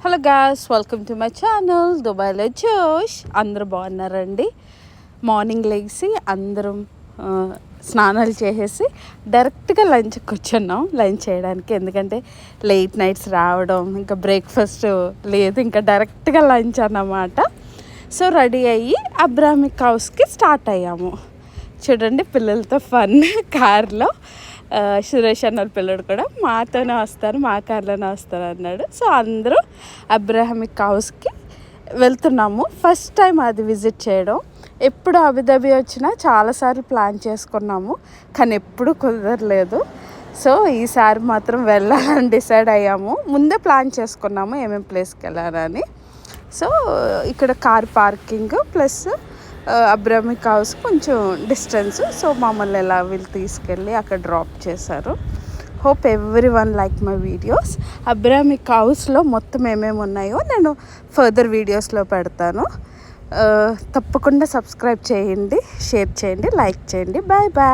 Hello guys, welcome to my channel దుబాయ్లో జోష్. అందరూ బాగున్నారండి. మార్నింగ్ లేచి అందరం స్నానాలు చేసేసి డైరెక్ట్గా లంచ్కి కూర్చున్నాం లంచ్ చేయడానికి. ఎందుకంటే లేట్ నైట్స్ రావడం, ఇంకా బ్రేక్ఫాస్ట్ లేదు, ఇంకా డైరెక్ట్గా లంచ్ అన్నమాట. సో రెడీ అయ్యి అబ్రామిక్ హౌస్కి స్టార్ట్ అయ్యాము. చూడండి పిల్లలతో ఫన్ కార్లో. సురేష్ అన్న పిల్లడు కూడా మాతోనే వస్తారు, మా కార్లోనే వస్తారు అన్నాడు. సో అందరూ అబ్రాహమిక్ హౌస్కి వెళ్తున్నాము. ఫస్ట్ టైం అది విజిట్ చేయడం. ఎప్పుడు అబుదాబి వచ్చినా చాలాసార్లు ప్లాన్ చేసుకున్నాము, కానీ ఎప్పుడు కుదరలేదు. సో ఈసారి మాత్రం వెళ్ళాలని డిసైడ్ అయ్యాము. ముందే ప్లాన్ చేసుకున్నాము ఏమేమి ప్లేస్కి వెళ్ళాలని. సో ఇక్కడ car parking plus Abrahamic house కొంచెం డిస్టెన్స్. సో మమ్మల్ని ఎలా వీళ్ళు తీసుకెళ్ళి అక్కడ డ్రాప్ చేశారు. Hope every one like my videos. Abrahamic హౌస్లో మొత్తం ఏమేమి ఉన్నాయో నేను ఫర్దర్ వీడియోస్లో పెడతాను. తప్పకుండా సబ్స్క్రైబ్ చేయండి, షేర్ చేయండి, లైక్ చేయండి. Bye bye.